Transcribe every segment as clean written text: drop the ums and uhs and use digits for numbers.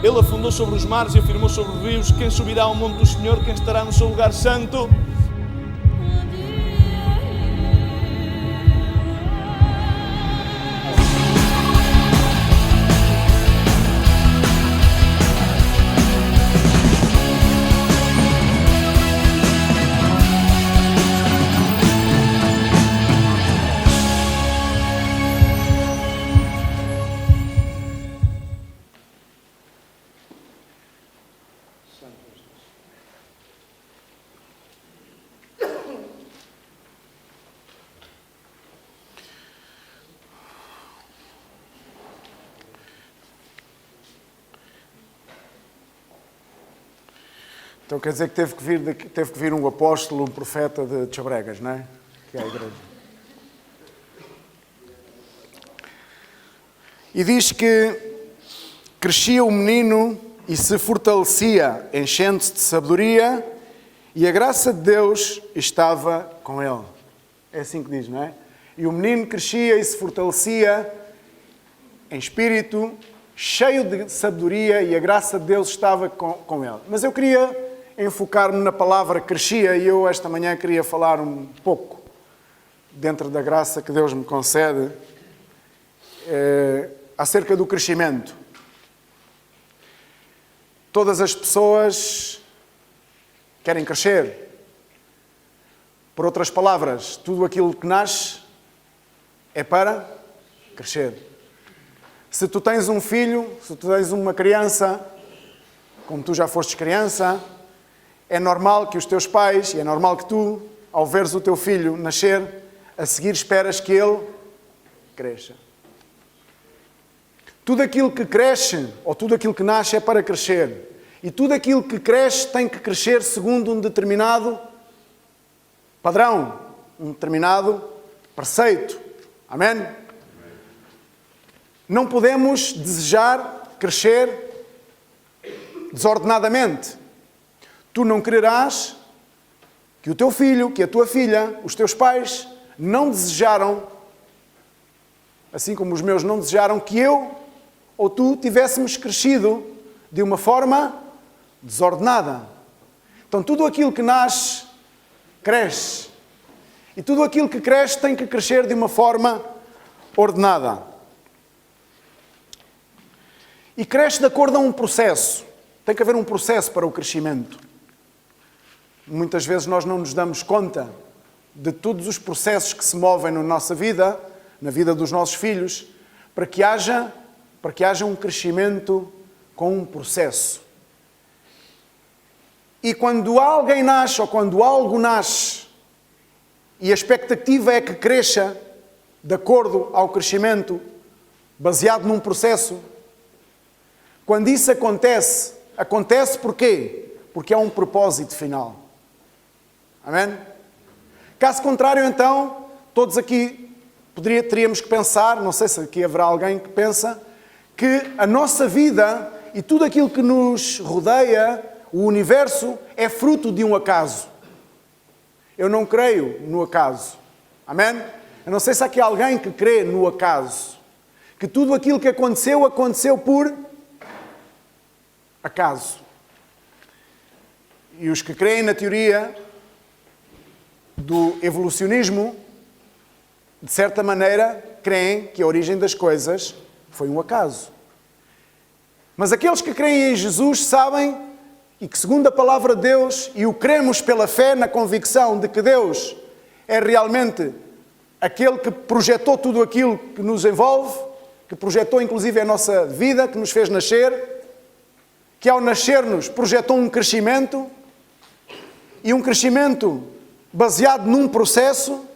Ele afundou sobre os mares e afirmou sobre os rios. Quem subirá ao monte do Senhor? Quem estará no seu lugar santo? Então quer dizer que teve que vir um apóstolo, um profeta de Chabregas, não é? Que é a igreja. E diz que crescia o menino e se fortalecia, enchendo-se de sabedoria, e a graça de Deus estava com ele. É assim que diz, não é? E o menino crescia e se fortalecia em espírito, cheio de sabedoria, e a graça de Deus estava com ele. Mas eu queria enfocar-me na palavra crescia, e eu esta manhã queria falar um pouco, dentro da graça que Deus me concede, acerca do crescimento. Todas as pessoas querem crescer. Por outras palavras, tudo aquilo que nasce é para crescer. Se tu tens um filho, se tu tens uma criança, como tu já fostes criança, é normal que os teus pais, e é normal que tu, ao veres o teu filho nascer, a seguir esperas que ele cresça. Tudo aquilo que cresce, ou tudo aquilo que nasce, é para crescer. E tudo aquilo que cresce tem que crescer segundo um determinado padrão, um determinado preceito. Amém? Não podemos desejar crescer desordenadamente. Tu não quererás que o teu filho, que a tua filha, os teus pais não desejaram, assim como os meus não desejaram, que eu ou tu tivéssemos crescido de uma forma desordenada. Então tudo aquilo que nasce, cresce. E tudo aquilo que cresce tem que crescer de uma forma ordenada. E cresce de acordo a um processo. Tem que haver um processo para o crescimento. Muitas vezes nós não nos damos conta de todos os processos que se movem na nossa vida, na vida dos nossos filhos, para que haja um crescimento com um processo. E quando alguém nasce, ou quando algo nasce, e a expectativa é que cresça de acordo ao crescimento, baseado num processo, quando isso acontece porquê? Porque há um propósito final. Amém? Caso contrário, então, todos aqui teríamos que pensar, não sei se aqui haverá alguém que pensa, que a nossa vida e tudo aquilo que nos rodeia, o universo, é fruto de um acaso. Eu não creio no acaso. Amém? Eu não sei se há aqui alguém que crê no acaso. Que tudo aquilo que aconteceu, aconteceu por acaso. E os que creem na teoria do evolucionismo, de certa maneira, creem que a origem das coisas foi um acaso. Mas aqueles que creem em Jesus sabem, e que segundo a palavra de Deus, e o cremos pela fé na convicção de que Deus é realmente aquele que projetou tudo aquilo que nos envolve, que projetou inclusive a nossa vida, que nos fez nascer, que ao nascer-nos projetou um crescimento, e um crescimento baseado num processo,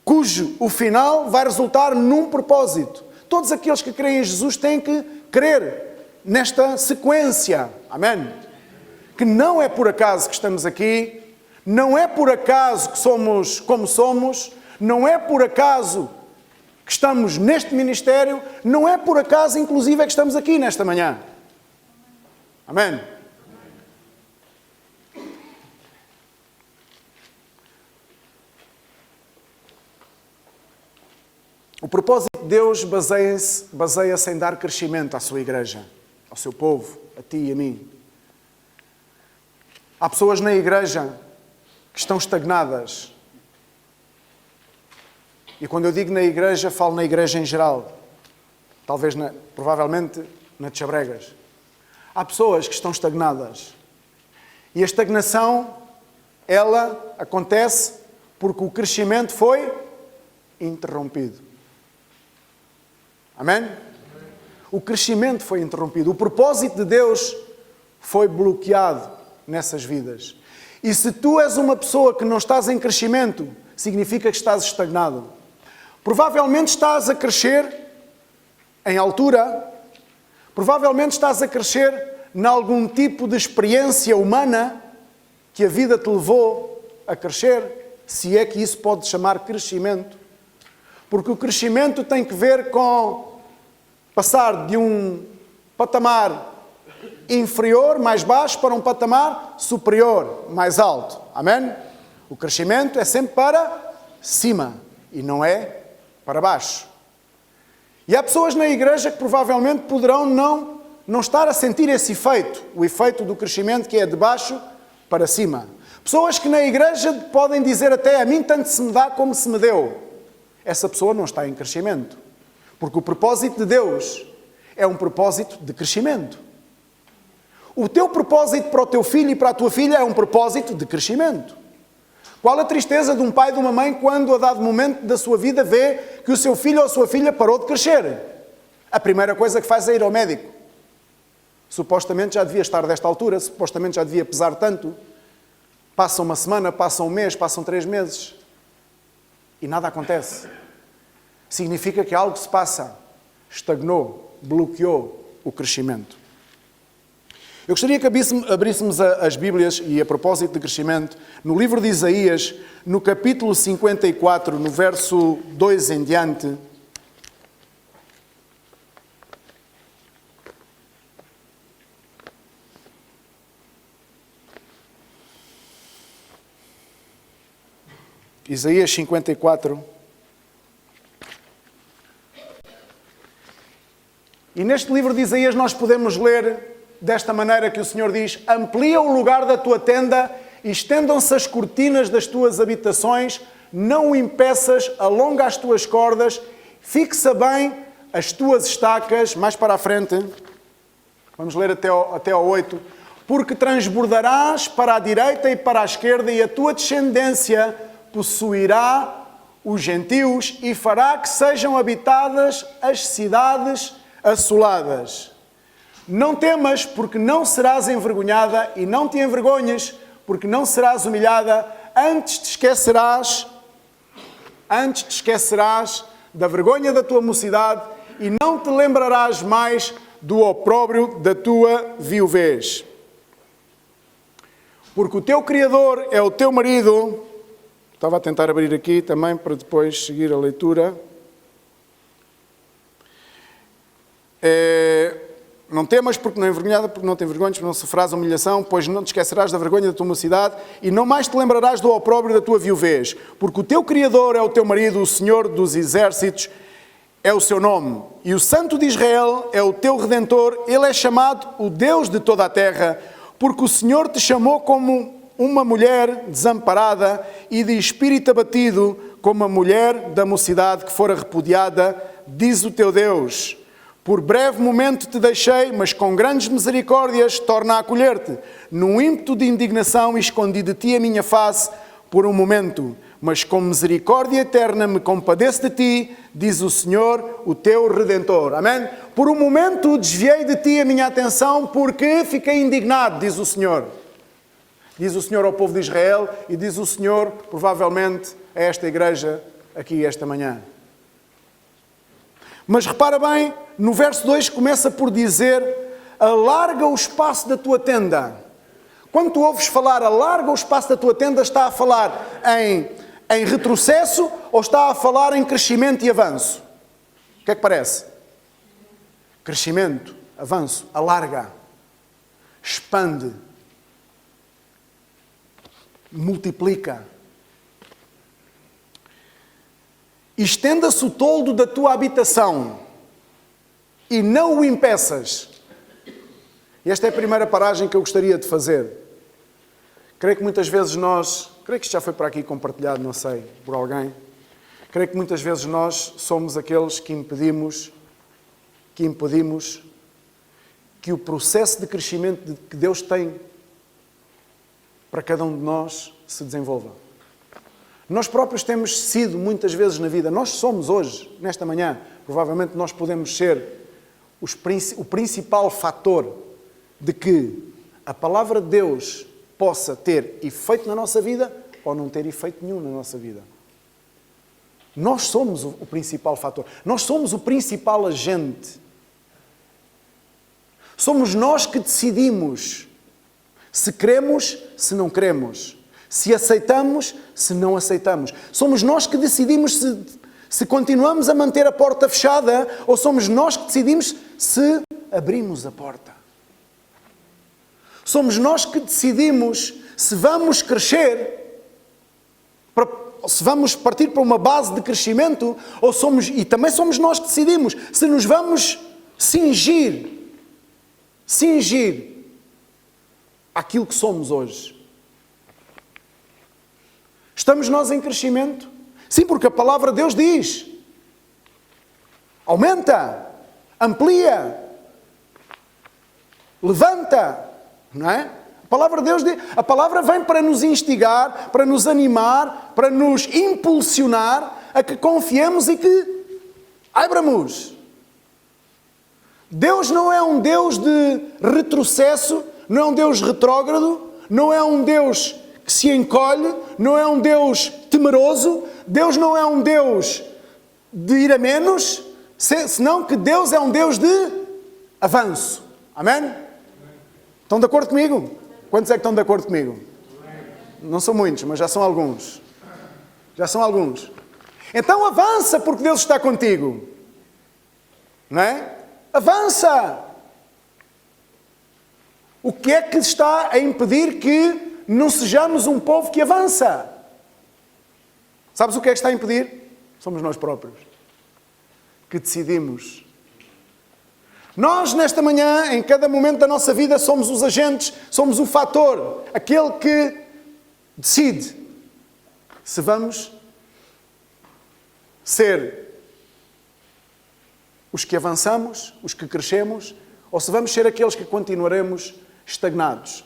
cujo o final vai resultar num propósito. Todos aqueles que creem em Jesus têm que crer nesta sequência. Amém? Que não é por acaso que estamos aqui, não é por acaso que somos como somos, não é por acaso que estamos neste ministério, não é por acaso, inclusive, é que estamos aqui nesta manhã. Amém? O propósito de Deus baseia-se em dar crescimento à sua igreja, ao seu povo, a ti e a mim. Há pessoas na igreja que estão estagnadas. E quando eu digo na igreja, falo na igreja em geral. Talvez, provavelmente, na de Chabregas. Há pessoas que estão estagnadas. E a estagnação, ela acontece porque o crescimento foi interrompido. Amém? O crescimento foi interrompido. O propósito de Deus foi bloqueado nessas vidas. E se tu és uma pessoa que não estás em crescimento, significa que estás estagnado. Provavelmente estás a crescer em altura, provavelmente estás a crescer em algum tipo de experiência humana que a vida te levou a crescer, se é que isso pode chamar crescimento. Porque o crescimento tem que ver com passar de um patamar inferior, mais baixo, para um patamar superior, mais alto. Amém? O crescimento é sempre para cima e não é para baixo. E há pessoas na igreja que provavelmente poderão não estar a sentir esse efeito, o efeito do crescimento que é de baixo para cima. Pessoas que na igreja podem dizer até a mim tanto se me dá como se me deu. Essa pessoa não está em crescimento. Porque o propósito de Deus é um propósito de crescimento. O teu propósito para o teu filho e para a tua filha é um propósito de crescimento. Qual a tristeza de um pai e de uma mãe quando a dado momento da sua vida vê que o seu filho ou a sua filha parou de crescer? A primeira coisa que faz é ir ao médico. Supostamente já devia estar desta altura, supostamente já devia pesar tanto. Passa uma semana, passa um mês, passam 3 meses e nada acontece. Significa que algo se passa, estagnou, bloqueou o crescimento. Eu gostaria que abríssemos as Bíblias, e a propósito de crescimento, no livro de Isaías, no capítulo 54, no verso 2 em diante. Isaías 54. E neste livro de Isaías nós podemos ler desta maneira que o Senhor diz: amplia o lugar da tua tenda, estendam-se as cortinas das tuas habitações, não o impeças, alonga as tuas cordas, fixa bem as tuas estacas. Mais para a frente, vamos ler até ao 8. Porque transbordarás para a direita e para a esquerda, e a tua descendência possuirá os gentios e fará que sejam habitadas as cidades assoladas. Não temas, porque não serás envergonhada, e não te envergonhes, porque não serás humilhada. Antes te esquecerás da vergonha da tua mocidade e não te lembrarás mais do opróbrio da tua viuvez. Porque o teu Criador é o teu marido. Estava a tentar abrir aqui também para depois seguir a leitura. Não temas, porque não é envergonhada, porque não te envergonhes, porque não sofrerás humilhação, pois não te esquecerás da vergonha da tua mocidade e não mais te lembrarás do opróbrio da tua viuvez. Porque o teu Criador é o teu marido, o Senhor dos exércitos é o seu nome. E o Santo de Israel é o teu Redentor, ele é chamado o Deus de toda a terra, porque o Senhor te chamou como uma mulher desamparada e de espírito abatido, como a mulher da mocidade que fora repudiada, diz o teu Deus. Por breve momento te deixei, mas com grandes misericórdias torna a acolher-te. Num ímpeto de indignação escondi de ti a minha face por um momento, mas com misericórdia eterna me compadeço de ti, diz o Senhor, o teu Redentor. Amém? Por um momento desviei de ti a minha atenção porque fiquei indignado, diz o Senhor. Diz o Senhor ao povo de Israel e diz o Senhor, provavelmente, a esta igreja aqui esta manhã. Mas repara bem, no verso 2 começa por dizer: alarga o espaço da tua tenda. Quando tu ouves falar alarga o espaço da tua tenda, está a falar em retrocesso ou está a falar em crescimento e avanço? O que é que parece? Crescimento, avanço, alarga, expande, multiplica. Estenda-se o toldo da tua habitação e não o impeças. E esta é a primeira paragem que eu gostaria de fazer. Creio que muitas vezes creio que isto já foi para aqui compartilhado, não sei, por alguém. Creio que muitas vezes nós somos aqueles que impedimos que o processo de crescimento que Deus tem para cada um de nós se desenvolva. Nós próprios temos sido muitas vezes na vida, nós somos hoje, nesta manhã, provavelmente nós podemos ser o principal fator de que a palavra de Deus possa ter efeito na nossa vida ou não ter efeito nenhum na nossa vida. Nós somos o principal fator. Nós somos o principal agente. Somos nós que decidimos se queremos, se não queremos. Se aceitamos, se não aceitamos. Somos nós que decidimos se continuamos a manter a porta fechada ou somos nós que decidimos se abrimos a porta. Somos nós que decidimos se vamos crescer, se vamos partir para uma base de crescimento, e também somos nós que decidimos se nos vamos cingir àquilo que somos hoje. Estamos nós em crescimento? Sim, porque a palavra de Deus diz: aumenta, amplia, levanta. Não é? A palavra vem para nos instigar, para nos animar, para nos impulsionar a que confiemos e que abramos. Deus não é um Deus de retrocesso, não é um Deus retrógrado, não é um Deus que se encolhe, não é um Deus temeroso, Deus não é um Deus de ir a menos, senão que Deus é um Deus de avanço. Amém? Estão de acordo comigo? Quantos é que estão de acordo comigo? Não são muitos, mas já são alguns. Já são alguns. Então avança, porque Deus está contigo. Não é? Avança! O que é que está a impedir que não sejamos um povo que avança? Sabes o que é que está a impedir? Somos nós próprios. Que decidimos. Nós, nesta manhã, em cada momento da nossa vida, somos os agentes, somos o fator, aquele que decide se vamos ser os que avançamos, os que crescemos, ou se vamos ser aqueles que continuaremos estagnados.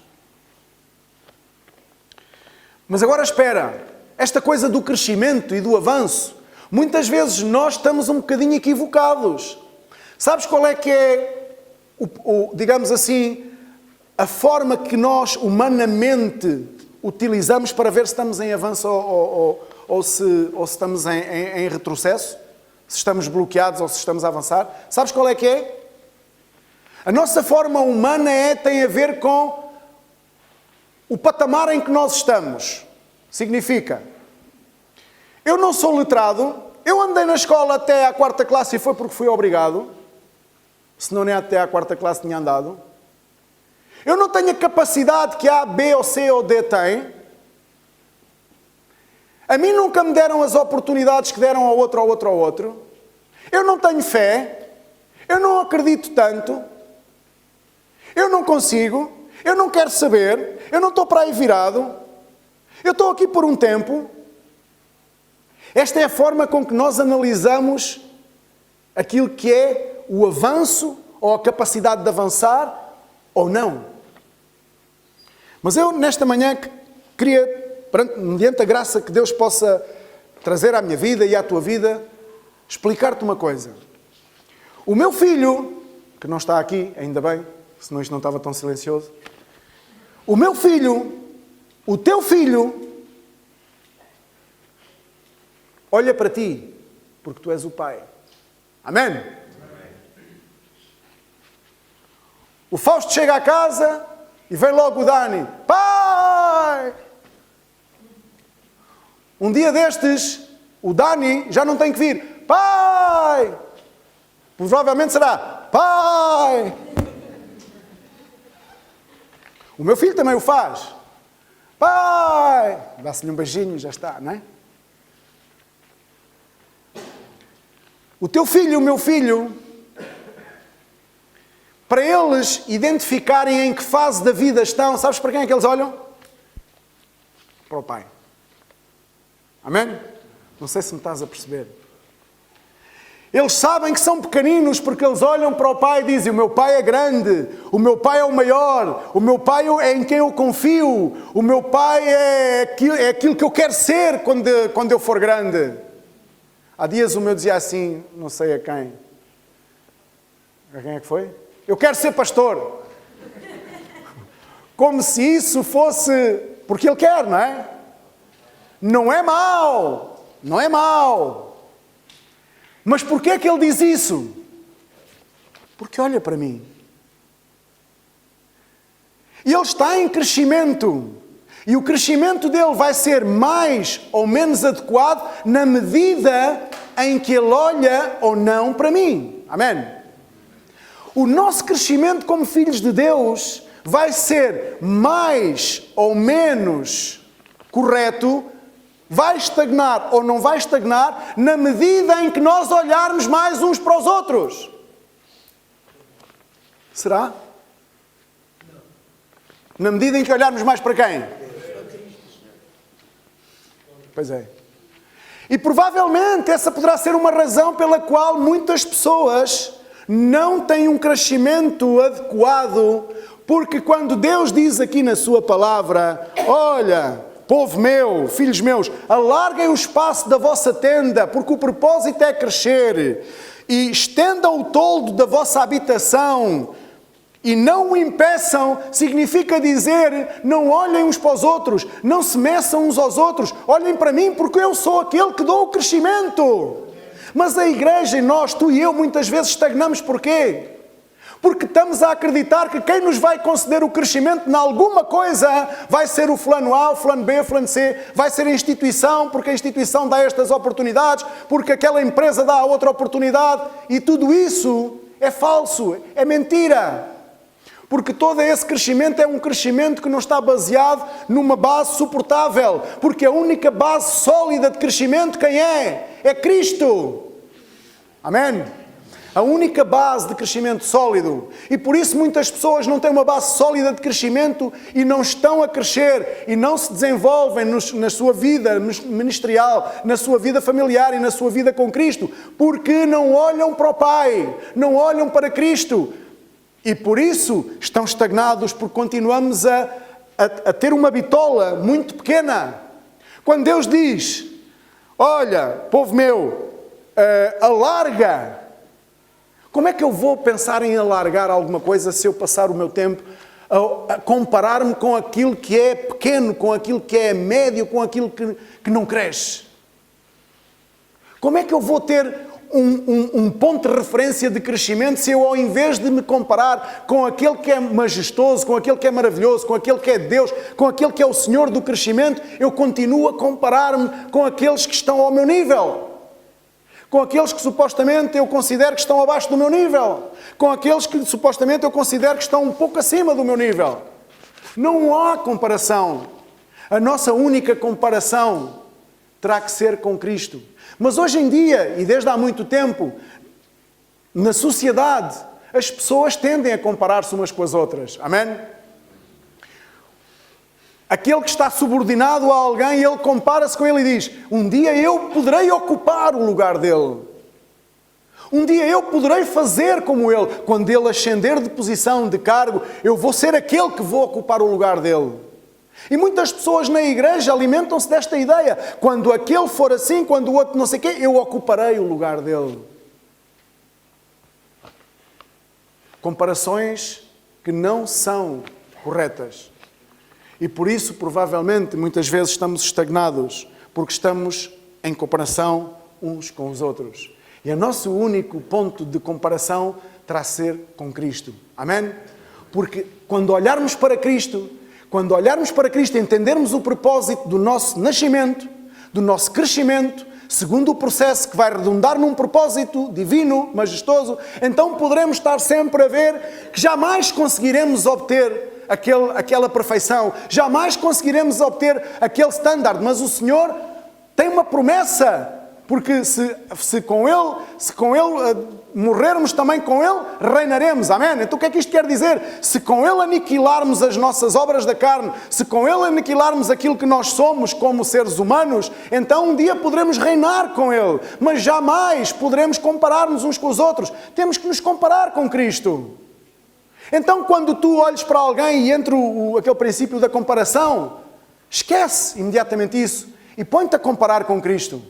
Mas agora espera, esta coisa do crescimento e do avanço, muitas vezes nós estamos um bocadinho equivocados. Sabes qual é que é, digamos assim, a forma que nós humanamente utilizamos para ver se estamos em avanço ou se estamos em retrocesso? Se estamos bloqueados ou se estamos a avançar? Sabes qual é que é? A nossa forma humana tem a ver com o patamar em que nós estamos. Significa, eu não sou letrado, eu andei na escola até à 4ª classe e foi porque fui obrigado. Se não nem até à 4ª classe tinha andado. Eu não tenho a capacidade que A, B ou C ou D tem. A mim nunca me deram as oportunidades que deram ao outro. Eu não tenho fé. Eu não acredito tanto. Eu não consigo. Eu não quero saber. Eu não estou para aí virado. Eu estou aqui por um tempo. Esta é a forma com que nós analisamos aquilo que é o avanço ou a capacidade de avançar ou não. Mas eu, nesta manhã, queria, mediante a graça que Deus possa trazer à minha vida e à tua vida, explicar-te uma coisa. O meu filho, que não está aqui, ainda bem, senão isto não estava tão silencioso. O meu filho, o teu filho, olha para ti, porque tu és o pai. Amém? O Fausto chega à casa e vem logo o Dani. Pai! Um dia destes, o Dani já não tem que vir. Pai! Provavelmente será pai! O meu filho também o faz. Pai! Dá-se-lhe um beijinho e já está, não é? O teu filho, o meu filho, para eles identificarem em que fase da vida estão, sabes para quem é que eles olham? Para o Pai. Amém? Não sei se me estás a perceber. Eles sabem que são pequeninos porque eles olham para o Pai e dizem: o meu Pai é grande, o meu Pai é o maior, o meu Pai é em quem eu confio, o meu Pai é aquilo que eu quero ser quando eu for grande. Há dias o meu dizia assim, não sei a quem. A quem é que foi? Eu quero ser pastor. Como se isso fosse porque ele quer, não é? Não é mau. Não é mau. Mas porquê é que ele diz isso? Porque olha para mim. E ele está em crescimento. E o crescimento dele vai ser mais ou menos adequado na medida em que ele olha ou não para mim. Amém? O nosso crescimento como filhos de Deus vai ser mais ou menos correto, vai estagnar ou não vai estagnar, na medida em que nós olharmos mais uns para os outros. Será? Na medida em que olharmos mais para quem? Pois é. E provavelmente essa poderá ser uma razão pela qual muitas pessoas não têm um crescimento adequado, porque quando Deus diz aqui na sua palavra: olha, povo meu, filhos meus, alarguem o espaço da vossa tenda, porque o propósito é crescer, e estendam o toldo da vossa habitação, e não o impeçam, significa dizer: não olhem uns para os outros, não se meçam uns aos outros, olhem para mim, porque eu sou aquele que dou o crescimento. Mas a igreja e nós, tu e eu, muitas vezes estagnamos. Porquê? Porque estamos a acreditar que quem nos vai conceder o crescimento em alguma coisa vai ser o fulano A, o fulano B, o fulano C, vai ser a instituição, porque a instituição dá estas oportunidades, porque aquela empresa dá outra oportunidade, e tudo isso é falso, é mentira. Porque todo esse crescimento é um crescimento que não está baseado numa base suportável. Porque a única base sólida de crescimento, quem é? É Cristo. Amém? A única base de crescimento sólido. E por isso muitas pessoas não têm uma base sólida de crescimento e não estão a crescer e não se desenvolvem na sua vida ministerial, na sua vida familiar e na sua vida com Cristo. Porque não olham para o Pai, não olham para Cristo. E por isso estão estagnados, porque continuamos a ter uma bitola muito pequena. Quando Deus diz: olha, povo meu, alarga. Como é que eu vou pensar em alargar alguma coisa se eu passar o meu tempo a comparar-me com aquilo que é pequeno, com aquilo que é médio, com aquilo que não cresce? Como é que eu vou ter um ponto de referência de crescimento se eu, ao invés de me comparar com aquele que é majestoso, com aquele que é maravilhoso, com aquele que é Deus, com aquele que é o Senhor do crescimento, eu continuo a comparar-me com aqueles que estão ao meu nível, com aqueles que supostamente eu considero que estão abaixo do meu nível, com aqueles que supostamente eu considero que estão um pouco acima do meu nível. Não há comparação. A nossa única comparação terá que ser com Cristo. Mas hoje em dia, e desde há muito tempo, na sociedade, as pessoas tendem a comparar-se umas com as outras. Amém? Aquele que está subordinado a alguém, ele compara-se com ele e diz: um dia eu poderei ocupar o lugar dele. Um dia eu poderei fazer como ele. Quando ele ascender de posição, de cargo, eu vou ser aquele que vou ocupar o lugar dele. E muitas pessoas na igreja alimentam-se desta ideia. Quando aquele for assim, quando o outro não sei o quê, eu ocuparei o lugar dele. Comparações que não são corretas. E por isso, provavelmente, muitas vezes estamos estagnados, porque estamos em comparação uns com os outros. E o nosso único ponto de comparação terá a ser com Cristo. Amém? Porque quando olharmos para Cristo, entendermos o propósito do nosso nascimento, do nosso crescimento, segundo o processo que vai redundar num propósito divino, majestoso, então poderemos estar sempre a ver que jamais conseguiremos obter aquela perfeição, jamais conseguiremos obter aquele standard, mas o Senhor tem uma promessa Porque se com Ele morrermos, também com Ele reinaremos. Amém? Então o que é que isto quer dizer? Se com Ele aniquilarmos as nossas obras da carne, se com Ele aniquilarmos aquilo que nós somos como seres humanos, então um dia poderemos reinar com Ele. Mas jamais poderemos comparar-nos uns com os outros. Temos que nos comparar com Cristo. Então quando tu olhes para alguém e entra aquele princípio da comparação, esquece imediatamente isso e põe-te a comparar com Cristo.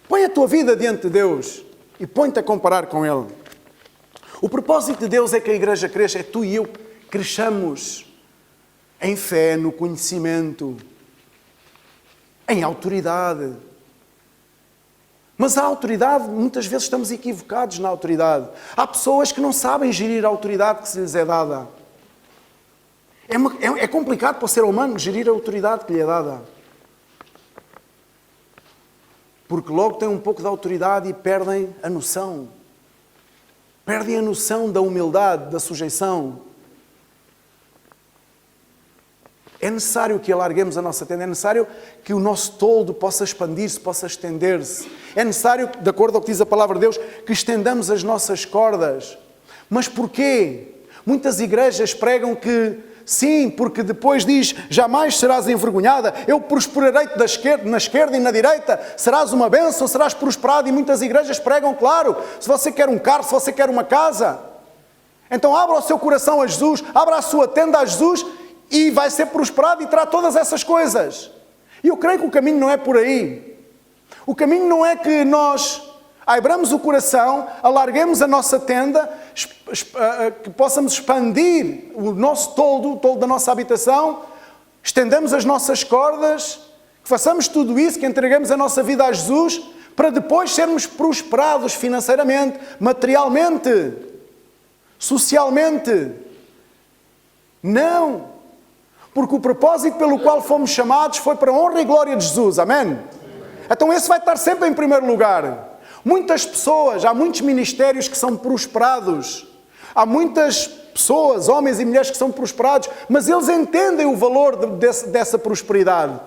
Põe a tua vida diante de Deus e põe-te a comparar com Ele. O propósito de Deus é que a igreja cresça, é tu e eu cresçamos em fé, no conhecimento, em autoridade. Mas a autoridade, muitas vezes estamos equivocados na autoridade. Há pessoas que não sabem gerir a autoridade que se lhes é dada. É complicado para o ser humano gerir a autoridade que lhe é dada. Porque logo têm um pouco de autoridade e perdem a noção. Perdem a noção da humildade, da sujeição. É necessário que alarguemos a nossa tenda. É necessário que o nosso toldo possa expandir-se, possa estender-se. É necessário, de acordo com o que diz a palavra de Deus, que estendamos as nossas cordas. Mas porquê? Muitas igrejas pregam que sim, porque depois diz, jamais serás envergonhada, eu prosperarei-te na esquerda e na direita, serás uma bênção, serás prosperado. E muitas igrejas pregam, claro, se você quer um carro, se você quer uma casa, então abra o seu coração a Jesus, abra a sua tenda a Jesus e vai ser prosperado e terá todas essas coisas. E eu creio que o caminho não é por aí. O caminho não é que nós abramos o coração, alarguemos a nossa tenda, que possamos expandir o nosso toldo, o toldo da nossa habitação, estendamos as nossas cordas, que façamos tudo isso, que entreguemos a nossa vida a Jesus, para depois sermos prosperados financeiramente, materialmente, socialmente. Não! Porque o propósito pelo qual fomos chamados foi para a honra e glória de Jesus. Amém? Então esse vai estar sempre em primeiro lugar. Muitas pessoas, há muitos ministérios que são prosperados. Há muitas pessoas, homens e mulheres que são prosperados, mas eles entendem o valor dessa prosperidade.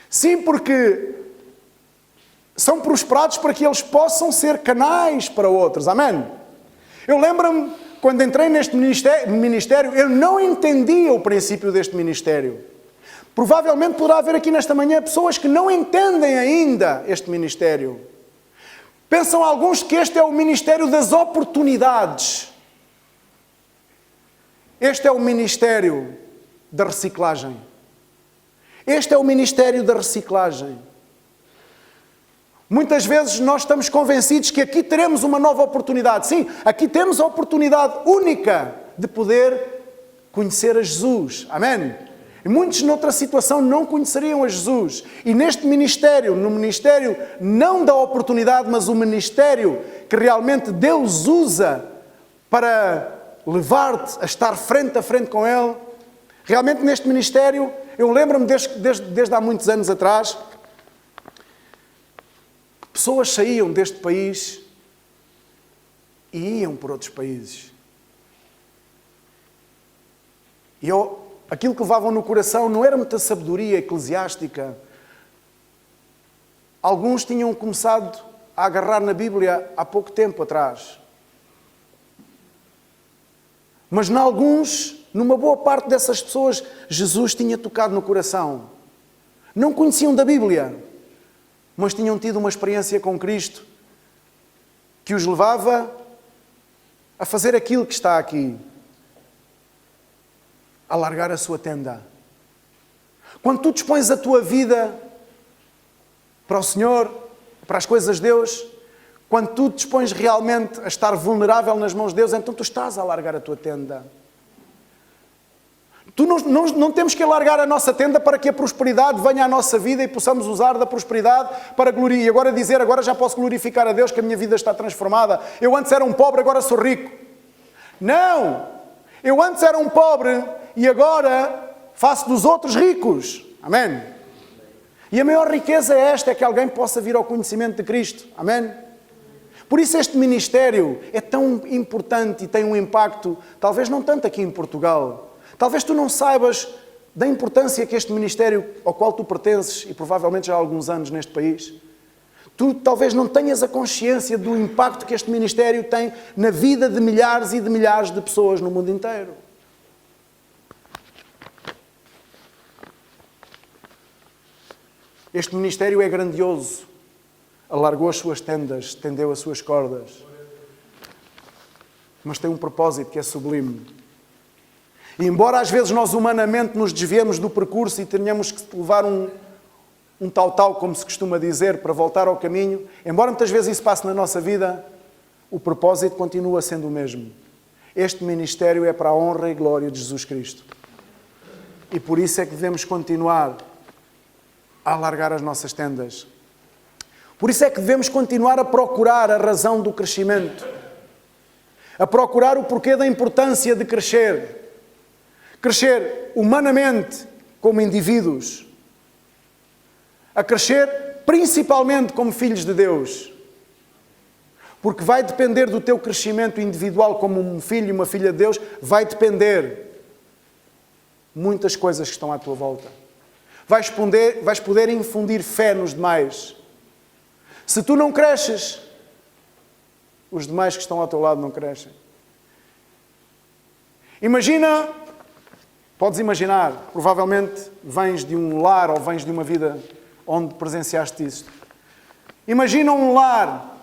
Sim, porque são prosperados para que eles possam ser canais para outros. Amém? Eu lembro-me, quando entrei neste ministério, eu não entendia o princípio deste ministério. Provavelmente poderá haver aqui nesta manhã pessoas que não entendem ainda este ministério. Pensam alguns que este é o ministério das oportunidades. Este é o ministério da reciclagem. Este é o ministério da reciclagem. Muitas vezes nós estamos convencidos que aqui teremos uma nova oportunidade. Sim, aqui temos a oportunidade única de poder conhecer a Jesus. Amém? E muitos noutra situação não conheceriam a Jesus. E neste ministério, no ministério não da oportunidade, mas o ministério que realmente Deus usa para levar-te a estar frente a frente com Ele. Realmente neste ministério, eu lembro-me desde há muitos anos atrás, pessoas saíam deste país e iam por outros países. E aquilo que levavam no coração não era muita sabedoria eclesiástica. Alguns tinham começado a agarrar na Bíblia há pouco tempo atrás. Mas numa boa parte dessas pessoas, Jesus tinha tocado no coração. Não conheciam da Bíblia, mas tinham tido uma experiência com Cristo que os levava a fazer aquilo que está aqui. A largar a sua tenda. Quando tu dispões a tua vida para o Senhor, para as coisas de Deus, quando tu dispões realmente a estar vulnerável nas mãos de Deus, então tu estás a largar a tua tenda. Não temos que alargar a nossa tenda para que a prosperidade venha à nossa vida e possamos usar da prosperidade para gloriar. E agora dizer, agora já posso glorificar a Deus que a minha vida está transformada. Eu antes era um pobre, agora sou rico. Não! Eu antes era um pobre e agora faço dos outros ricos. Amém? E a maior riqueza é esta, é que alguém possa vir ao conhecimento de Cristo. Amém? Por isso este ministério é tão importante e tem um impacto, talvez não tanto aqui em Portugal. Talvez tu não saibas da importância que este ministério ao qual tu pertences, e provavelmente já há alguns anos neste país, Tu talvez não tenhas a consciência do impacto que este ministério tem na vida de milhares e de milhares de pessoas no mundo inteiro. Este ministério é grandioso. Alargou as suas tendas, estendeu as suas cordas. Mas tem um propósito que é sublime. E embora às vezes nós humanamente nos desviemos do percurso e tenhamos que levar um tal, como se costuma dizer, para voltar ao caminho, embora muitas vezes isso passe na nossa vida, o propósito continua sendo o mesmo. Este ministério é para a honra e glória de Jesus Cristo. E por isso é que devemos continuar a alargar as nossas tendas. Por isso é que devemos continuar a procurar a razão do crescimento. A procurar o porquê da importância de crescer. Crescer humanamente como indivíduos. A crescer principalmente como filhos de Deus. Porque vai depender do teu crescimento individual como um filho e uma filha de Deus, vai depender muitas coisas que estão à tua volta. Vais poder infundir fé nos demais. Se tu não cresces, os demais que estão ao teu lado não crescem. Imagina, podes imaginar, provavelmente vens de um lar ou vens de uma vida onde presenciaste isso. Imagina um lar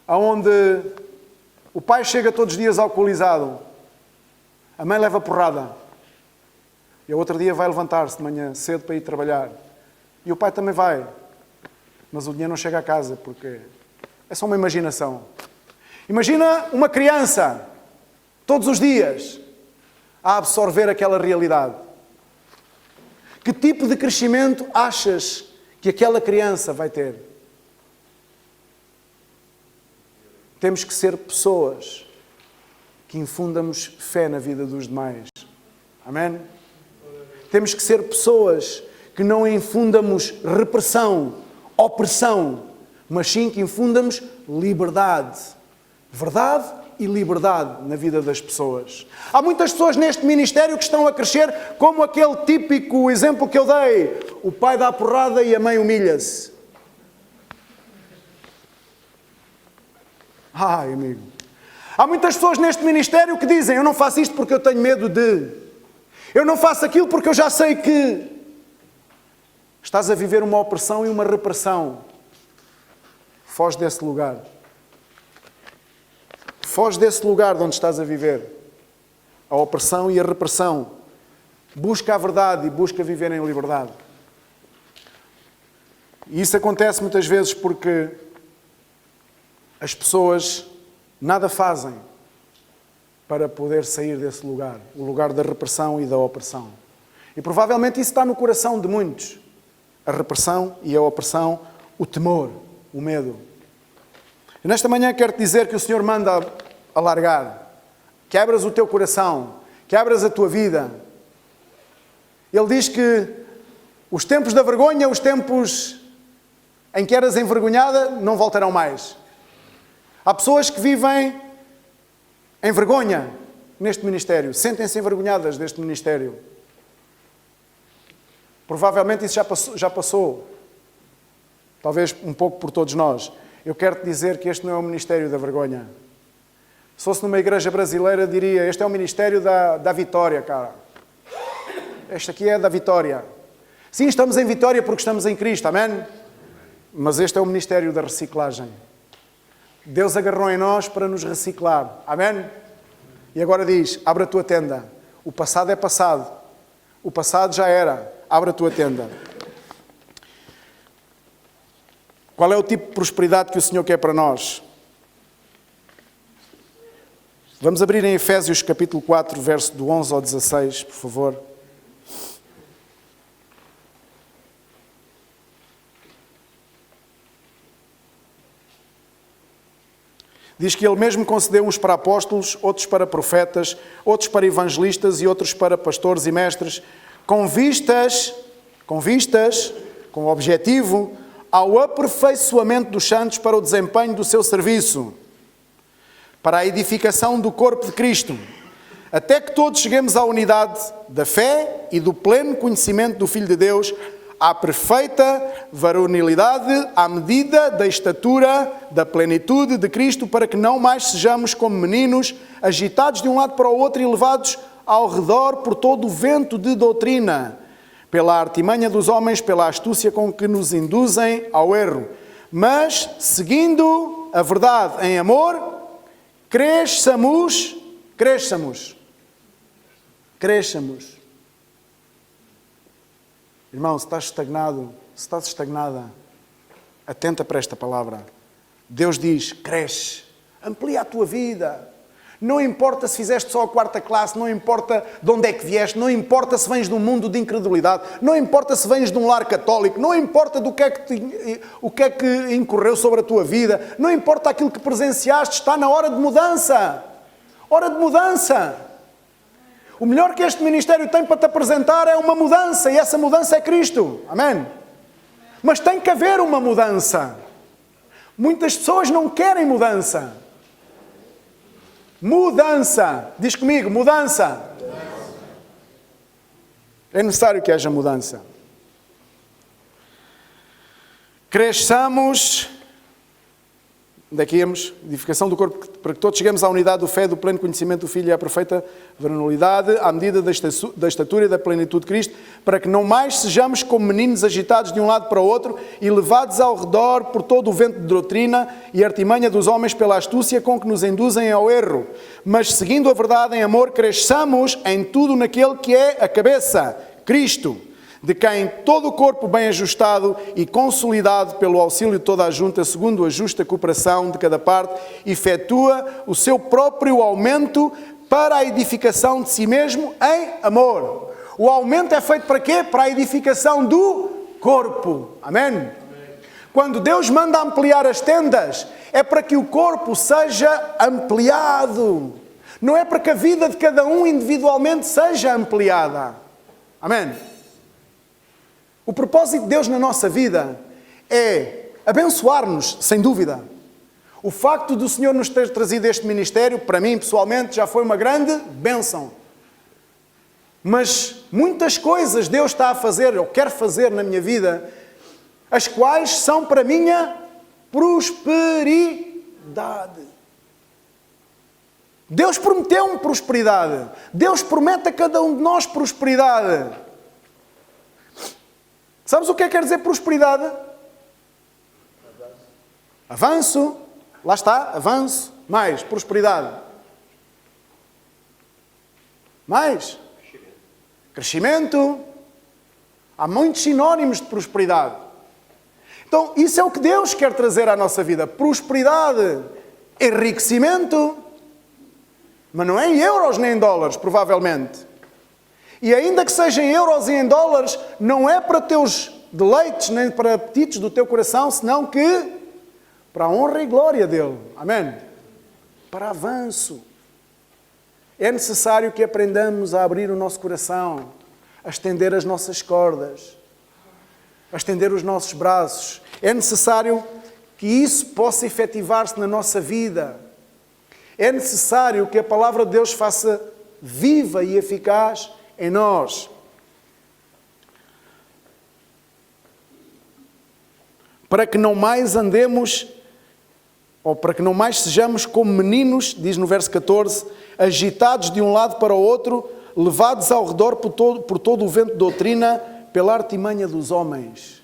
onde o pai chega todos os dias alcoolizado, a mãe leva porrada, e o outro dia vai levantar-se de manhã cedo para ir trabalhar, e o pai também vai, mas o dinheiro não chega a casa, porque é só uma imaginação. Imagina uma criança, todos os dias, a absorver aquela realidade. Que tipo de crescimento achas que aquela criança vai ter? Temos que ser pessoas que infundamos fé na vida dos demais. Amém? Temos que ser pessoas que não infundamos repressão, opressão, mas sim que infundamos liberdade. Verdade e liberdade na vida das pessoas. Há muitas pessoas neste ministério que estão a crescer como aquele típico exemplo que eu dei. O pai dá porrada e a mãe humilha-se. Ai, amigo. Há muitas pessoas neste ministério que dizem: eu não faço isto porque eu tenho medo de. Eu não faço aquilo porque eu já sei que. Estás a viver uma opressão e uma repressão. Foge desse lugar. Foge desse lugar de onde estás a viver. A opressão e a repressão. Busca a verdade e busca viver em liberdade. E isso acontece muitas vezes porque as pessoas nada fazem para poder sair desse lugar. O lugar da repressão e da opressão. E provavelmente isso está no coração de muitos. A repressão e a opressão, o temor, o medo. E nesta manhã quero-te dizer que o Senhor manda alargar. Que abras o teu coração, que abras a tua vida. Ele diz que os tempos da vergonha, os tempos em que eras envergonhada, não voltarão mais. Há pessoas que vivem em vergonha neste ministério, sentem-se envergonhadas deste ministério. Provavelmente isso já passou. Talvez um pouco por todos nós. Eu quero-te dizer que este não é o ministério da vergonha. Se fosse numa igreja brasileira, diria: este é o ministério da vitória, cara. Este aqui é da vitória. Sim, estamos em vitória porque estamos em Cristo, amém? Mas este é o ministério da reciclagem. Deus agarrou em nós para nos reciclar, amém? E agora diz: abre a tua tenda. O passado é passado. O passado já era. Abre a tua tenda. Qual é o tipo de prosperidade que o Senhor quer para nós? Vamos abrir em Efésios capítulo 4, verso do 11 ao 16, por favor. Diz que Ele mesmo concedeu uns para apóstolos, outros para profetas, outros para evangelistas e outros para pastores e mestres, com o objetivo ao aperfeiçoamento dos santos para o desempenho do seu serviço, para a edificação do corpo de Cristo, até que todos cheguemos à unidade da fé e do pleno conhecimento do Filho de Deus, à perfeita varonilidade, à medida da estatura, da plenitude de Cristo, para que não mais sejamos como meninos, agitados de um lado para o outro e levados ao redor por todo o vento de doutrina, pela artimanha dos homens, pela astúcia com que nos induzem ao erro. Mas, seguindo a verdade em amor, cresçamos. Irmão, se estás estagnado, se estás estagnada, atenta para esta palavra. Deus diz, cresce, amplia a tua vida. Não importa se fizeste só a 4ª classe, não importa de onde é que vieste, não importa se vens de um mundo de incredulidade, não importa se vens de um lar católico, não importa o que é que incorreu sobre a tua vida, não importa aquilo que presenciaste, está na hora de mudança. Hora de mudança. O melhor que este ministério tem para te apresentar é uma mudança, e essa mudança é Cristo. Amém? Mas tem que haver uma mudança. Muitas pessoas não querem mudança. Mudança. Diz comigo, mudança. É necessário que haja mudança. Cresçamos, daqui íamos, edificação do corpo, para que todos cheguemos à unidade do fé, do pleno conhecimento do Filho e à perfeita varonilidade, à medida da estatura e da plenitude de Cristo, para que não mais sejamos como meninos agitados de um lado para o outro e levados ao redor por todo o vento de doutrina e artimanha dos homens pela astúcia com que nos induzem ao erro. Mas, seguindo a verdade em amor, cresçamos em tudo naquele que é a cabeça, Cristo, de quem todo o corpo bem ajustado e consolidado pelo auxílio de toda a junta, segundo a justa cooperação de cada parte, efetua o seu próprio aumento para a edificação de si mesmo em amor. O aumento é feito para quê? Para a edificação do corpo. Amém? Quando Deus manda ampliar as tendas, é para que o corpo seja ampliado. Não é para que a vida de cada um individualmente seja ampliada. Amém? O propósito de Deus na nossa vida é abençoar-nos, sem dúvida. O facto do Senhor nos ter trazido este ministério, para mim, pessoalmente, já foi uma grande bênção. Mas muitas coisas Deus está a fazer, ou quer fazer na minha vida, as quais são para minha prosperidade. Deus prometeu-me prosperidade. Deus promete a cada um de nós prosperidade. Sabes o que quer dizer prosperidade? Avanço. Lá está, avanço. Mais, prosperidade. Mais. Crescimento. Há muitos sinónimos de prosperidade. Então, isso é o que Deus quer trazer à nossa vida. Prosperidade, enriquecimento. Mas não é em euros nem em dólares, provavelmente. E ainda que seja em euros e em dólares, não é para teus deleites, nem para apetites do teu coração, senão que para a honra e glória dele. Amém? Para avanço. É necessário que aprendamos a abrir o nosso coração, a estender as nossas cordas, a estender os nossos braços. É necessário que isso possa efetivar-se na nossa vida. É necessário que a palavra de Deus faça viva e eficaz em nós. Para que não mais andemos, ou para que não mais sejamos como meninos, diz no verso 14, agitados de um lado para o outro, levados ao redor por todo o vento de doutrina, pela artimanha dos homens.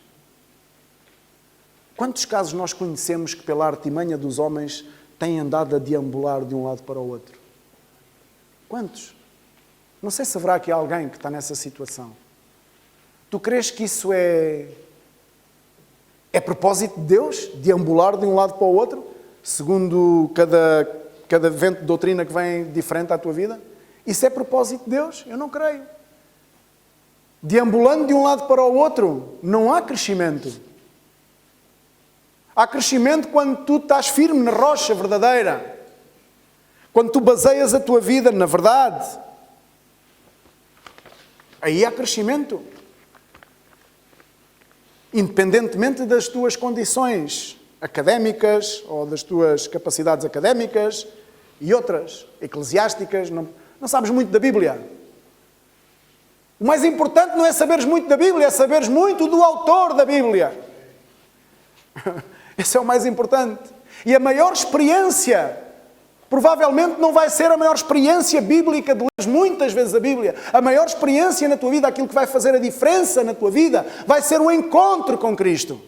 Quantos casos nós conhecemos que pela artimanha dos homens têm andado a deambular de um lado para o outro? Quantos? Não sei se haverá aqui alguém que está nessa situação. Tu crês que isso é propósito de Deus? Deambular de um lado para o outro? Segundo cada vento de doutrina que vem diferente à tua vida? Isso é propósito de Deus? Eu não creio. Deambulando de um lado para o outro, não há crescimento. Há crescimento quando tu estás firme na rocha verdadeira. Quando tu baseias a tua vida na verdade. Aí há crescimento. Independentemente das tuas condições académicas ou das tuas capacidades académicas e outras, eclesiásticas, não sabes muito da Bíblia. O mais importante não é saberes muito da Bíblia, é saberes muito do autor da Bíblia. Esse é o mais importante. E a maior experiência, provavelmente não vai ser a maior experiência bíblica de ler muitas vezes a Bíblia. A maior experiência na tua vida, aquilo que vai fazer a diferença na tua vida, vai ser o encontro com Cristo.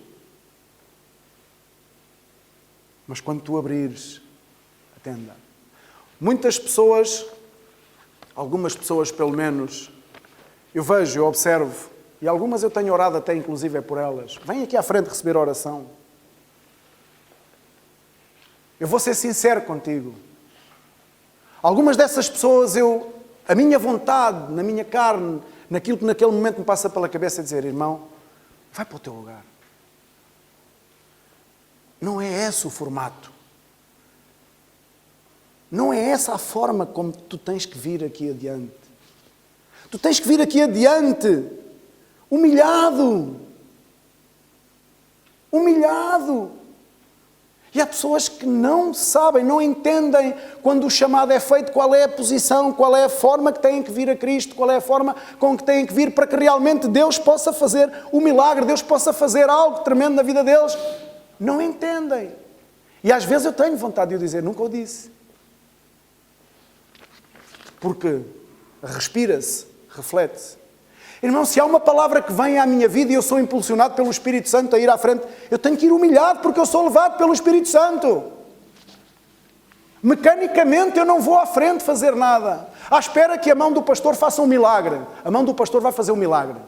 Mas quando tu abrires a tenda, muitas pessoas, algumas pessoas pelo menos, eu vejo, eu observo, e algumas eu tenho orado até inclusive é por elas. Vêm aqui à frente receber a oração. Eu vou ser sincero contigo. Algumas dessas pessoas, a minha vontade, na minha carne, naquilo que naquele momento me passa pela cabeça é dizer, irmão, vai para o teu lugar. Não é esse o formato. Não é essa a forma como tu tens que vir aqui adiante. Tu tens que vir aqui adiante, humilhado. Humilhado. E há pessoas que não sabem, não entendem quando o chamado é feito, qual é a posição, qual é a forma que têm que vir a Cristo, qual é a forma com que têm que vir para que realmente Deus possa fazer o milagre, Deus possa fazer algo tremendo na vida deles. Não entendem. E às vezes eu tenho vontade de o dizer, nunca o disse. Porque respira-se, reflete-se. Irmão, se há uma palavra que vem à minha vida e eu sou impulsionado pelo Espírito Santo a ir à frente, eu tenho que ir humilhado porque eu sou levado pelo Espírito Santo. Mecanicamente eu não vou à frente fazer nada. À espera que a mão do pastor faça um milagre. A mão do pastor vai fazer um milagre.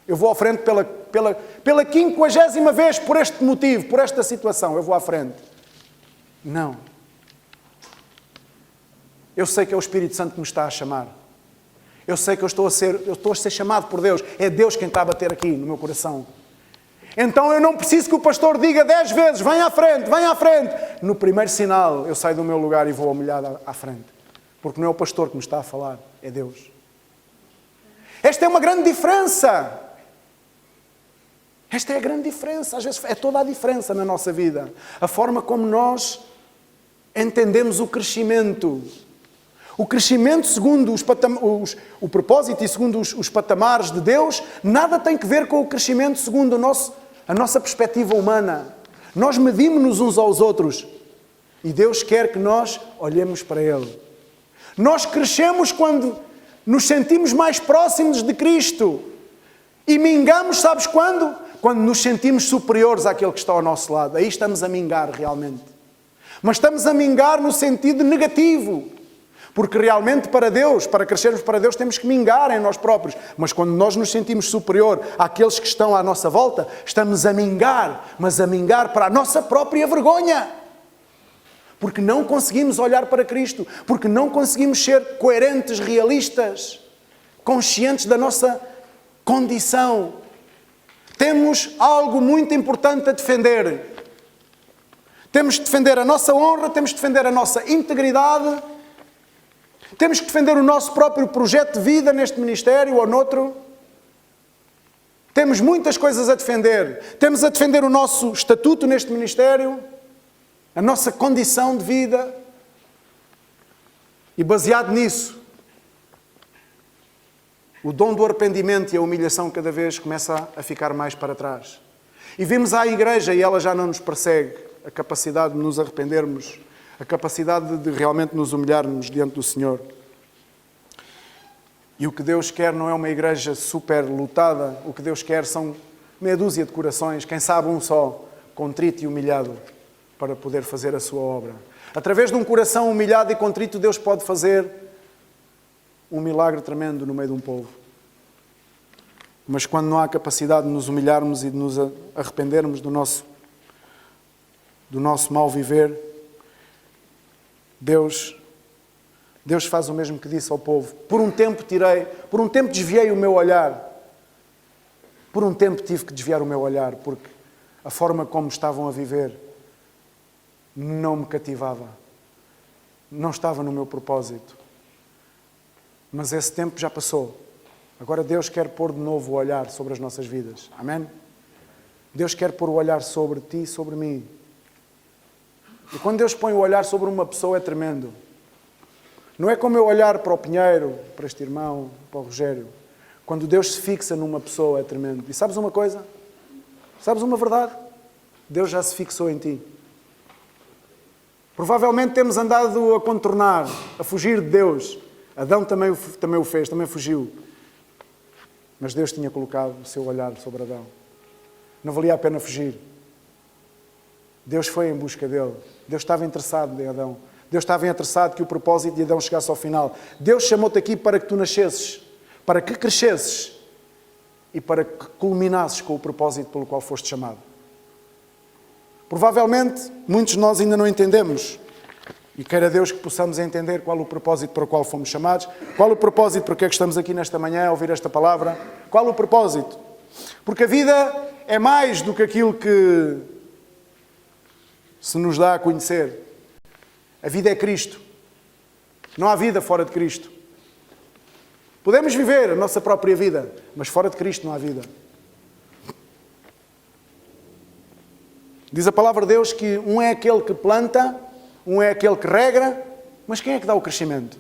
Eu vou à frente pela 50ª vez por este motivo, por esta situação. Eu vou à frente. Não. Eu sei que é o Espírito Santo que me está a chamar. Eu sei que eu estou a ser chamado por Deus. É Deus quem está a bater aqui no meu coração. Então eu não preciso que o pastor diga 10 vezes, vem à frente, vem à frente. No primeiro sinal eu saio do meu lugar e vou humilhado à frente. Porque não é o pastor que me está a falar, é Deus. Esta é uma grande diferença. Esta é a grande diferença. Às vezes é toda a diferença na nossa vida. A forma como nós entendemos o crescimento. O crescimento segundo o propósito e segundo os patamares de Deus, nada tem que ver com o crescimento segundo a nossa perspectiva humana. Nós medimos-nos uns aos outros e Deus quer que nós olhemos para Ele. Nós crescemos quando nos sentimos mais próximos de Cristo e mingamos, sabes quando? Quando nos sentimos superiores àquele que está ao nosso lado. Aí estamos a mingar realmente. Mas estamos a mingar no sentido negativo. Porque realmente para Deus, para crescermos para Deus, temos que mingar em nós próprios. Mas quando nós nos sentimos superior àqueles que estão à nossa volta, estamos a mingar, mas a mingar para a nossa própria vergonha. Porque não conseguimos olhar para Cristo, porque não conseguimos ser coerentes, realistas, conscientes da nossa condição. Temos algo muito importante a defender. Temos de defender a nossa honra, temos de defender a nossa integridade. Temos que defender o nosso próprio projeto de vida neste ministério ou noutro. Temos muitas coisas a defender. Temos a defender o nosso estatuto neste ministério, a nossa condição de vida. E baseado nisso, o dom do arrependimento e a humilhação cada vez começa a ficar mais para trás. E vimos à igreja, e ela já não nos persegue, a capacidade de nos arrependermos, a capacidade de realmente nos humilharmos diante do Senhor. E o que Deus quer não é uma igreja super lotada. O que Deus quer são meia dúzia de corações, quem sabe um só, contrito e humilhado, para poder fazer a sua obra. Através de um coração humilhado e contrito, Deus pode fazer um milagre tremendo no meio de um povo. Mas quando não há capacidade de nos humilharmos e de nos arrependermos do nosso mal viver, Deus faz o mesmo que disse ao povo. Por um tempo desviei o meu olhar. Por um tempo tive que desviar o meu olhar, porque a forma como estavam a viver não me cativava. Não estava no meu propósito. Mas esse tempo já passou. Agora Deus quer pôr de novo o olhar sobre as nossas vidas. Amém? Deus quer pôr o olhar sobre ti e sobre mim. E quando Deus põe o olhar sobre uma pessoa é tremendo. Não é como eu olhar para o Pinheiro, para este irmão, para o Rogério. Quando Deus se fixa numa pessoa é tremendo. E sabes uma coisa? Sabes uma verdade? Deus já se fixou em ti. Provavelmente temos andado a contornar, a fugir de Deus. Adão também o fez, também fugiu. Mas Deus tinha colocado o seu olhar sobre Adão. Não valia a pena fugir. Deus foi em busca dele. Deus estava interessado em Adão. Deus estava interessado que o propósito de Adão chegasse ao final. Deus chamou-te aqui para que tu nascesses, para que crescesses e para que culminasses com o propósito pelo qual foste chamado. Provavelmente, muitos de nós ainda não entendemos. E queira Deus que possamos entender qual o propósito para o qual fomos chamados, qual o propósito para que é que estamos aqui nesta manhã a ouvir esta palavra, qual o propósito. Porque a vida é mais do que aquilo que se nos dá a conhecer. A vida é Cristo. Não há vida fora de Cristo. Podemos viver a nossa própria vida, mas fora de Cristo não há vida. Diz a palavra de Deus que um é aquele que planta, um é aquele que rega, mas quem é que dá o crescimento?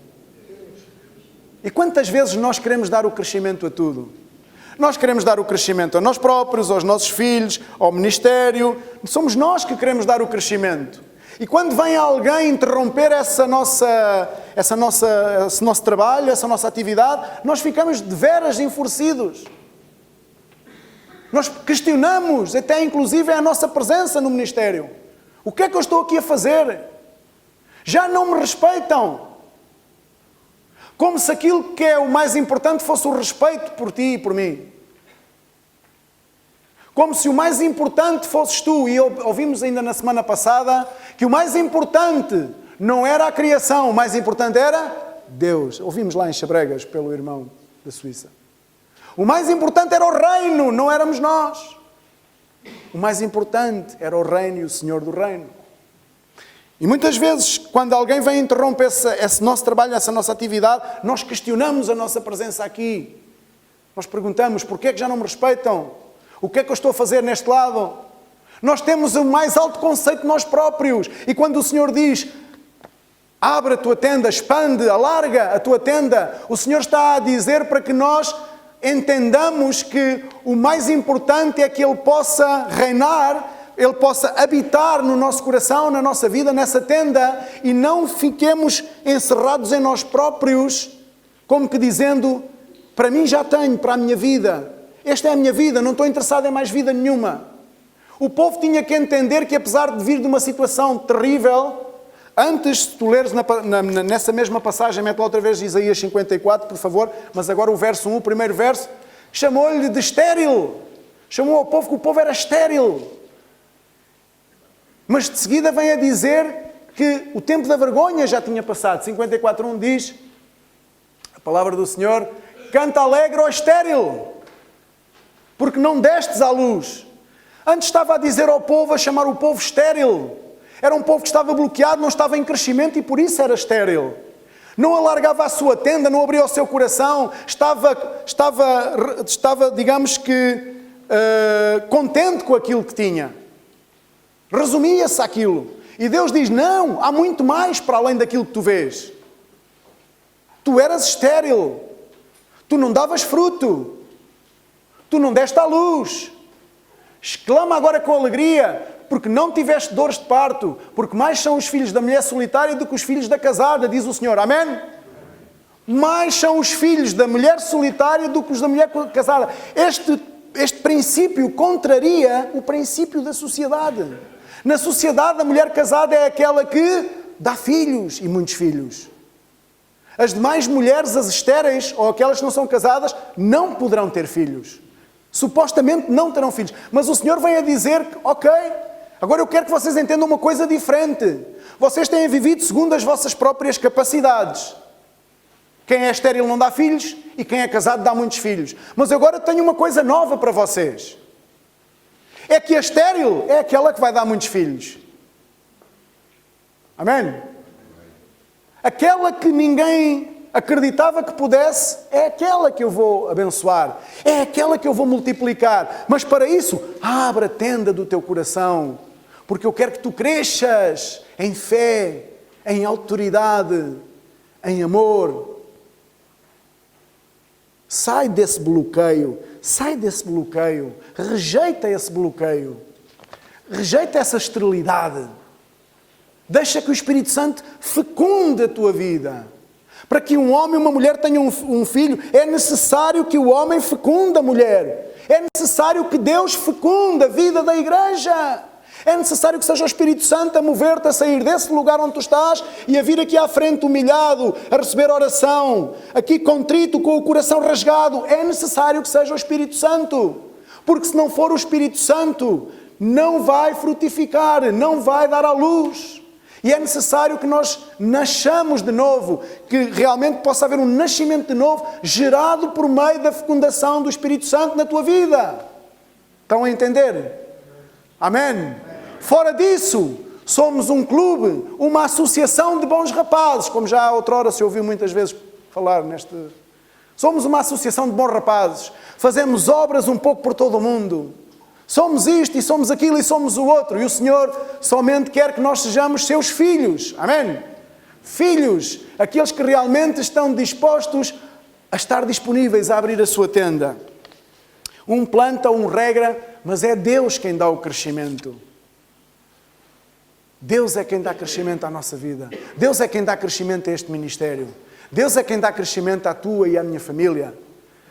E quantas vezes nós queremos dar o crescimento a tudo? Nós queremos dar o crescimento a nós próprios, aos nossos filhos, ao ministério. Somos nós que queremos dar o crescimento. E quando vem alguém interromper esse nosso trabalho, essa nossa atividade, nós ficamos de veras enfurecidos. Nós questionamos até inclusive a nossa presença no ministério. O que é que eu estou aqui a fazer? Já não me respeitam. Como se aquilo que é o mais importante fosse o respeito por ti e por mim. Como se o mais importante fosses tu. E ouvimos ainda na semana passada que o mais importante não era a criação, o mais importante era Deus. Ouvimos lá em Chabregas pelo irmão da Suíça. O mais importante era o reino, não éramos nós. O mais importante era o reino e o Senhor do reino. E muitas vezes, quando alguém vem interromper esse nosso trabalho, essa nossa atividade, nós questionamos a nossa presença aqui. Nós perguntamos, porquê é que já não me respeitam? O que é que eu estou a fazer neste lado? Nós temos o mais alto conceito de nós próprios. E quando o Senhor diz, abre a tua tenda, expande, alarga a tua tenda, o Senhor está a dizer para que nós entendamos que o mais importante é que Ele possa reinar, Ele possa habitar no nosso coração, na nossa vida, nessa tenda, e não fiquemos encerrados em nós próprios, como que dizendo, para mim já tenho, para a minha vida. Esta é a minha vida, não estou interessado em mais vida nenhuma. O povo tinha que entender que apesar de vir de uma situação terrível, antes, se tu leres nessa mesma passagem, mete lá outra vez Isaías 54, por favor, mas agora o verso 1, o primeiro verso, chamou-lhe de estéril. Chamou ao povo que o povo era estéril. Mas de seguida vem a dizer que o tempo da vergonha já tinha passado. 54:1 diz, a palavra do Senhor, canta alegre ó estéril, porque não destes à luz. Antes estava a dizer ao povo, a chamar o povo estéril. Era um povo que estava bloqueado, não estava em crescimento e por isso era estéril. Não alargava a sua tenda, não abria o seu coração, estava digamos que, contente com aquilo que tinha. Resumia-se aquilo. E Deus diz, não, há muito mais para além daquilo que tu vês. Tu eras estéril. Tu não davas fruto. Tu não deste à luz. Exclama agora com alegria, porque não tiveste dores de parto, porque mais são os filhos da mulher solitária do que os filhos da casada, diz o Senhor. Amém? Mais são os filhos da mulher solitária do que os da mulher casada. Este princípio contraria o princípio da sociedade. Na sociedade, a mulher casada é aquela que dá filhos e muitos filhos. As demais mulheres, as estéreis, ou aquelas que não são casadas, não poderão ter filhos. Supostamente não terão filhos. Mas o Senhor vem a dizer que, ok, agora eu quero que vocês entendam uma coisa diferente. Vocês têm vivido segundo as vossas próprias capacidades. Quem é estéril não dá filhos e quem é casado dá muitos filhos. Mas agora tenho uma coisa nova para vocês. É que a estéril é aquela que vai dar muitos filhos. Amém? Aquela que ninguém acreditava que pudesse, é aquela que eu vou abençoar. É aquela que eu vou multiplicar. Mas para isso, abre a tenda do teu coração. Porque eu quero que tu cresças em fé, em autoridade, em amor. Sai desse bloqueio, rejeita esse bloqueio, rejeita essa esterilidade. Deixa que o Espírito Santo fecunde a tua vida. Para que um homem e uma mulher tenham um filho, é necessário que o homem fecunde a mulher. É necessário que Deus fecunde a vida da igreja. É necessário que seja o Espírito Santo a mover-te a sair desse lugar onde tu estás e a vir aqui à frente humilhado, a receber oração, aqui contrito, com o coração rasgado. É necessário que seja o Espírito Santo. Porque se não for o Espírito Santo, não vai frutificar, não vai dar à luz. E é necessário que nós nasçamos de novo, que realmente possa haver um nascimento de novo, gerado por meio da fecundação do Espírito Santo na tua vida. Estão a entender? Amém? Fora disso, somos um clube, uma associação de bons rapazes, como já outrora se ouviu muitas vezes falar neste... Somos uma associação de bons rapazes, fazemos obras um pouco por todo o mundo. Somos isto e somos aquilo e somos o outro. E o Senhor somente quer que nós sejamos seus filhos. Amém? Filhos, aqueles que realmente estão dispostos a estar disponíveis a abrir a sua tenda. Um planta, um regra, mas é Deus quem dá o crescimento. Deus é quem dá crescimento à nossa vida. Deus é quem dá crescimento a este ministério. Deus é quem dá crescimento à tua e à minha família.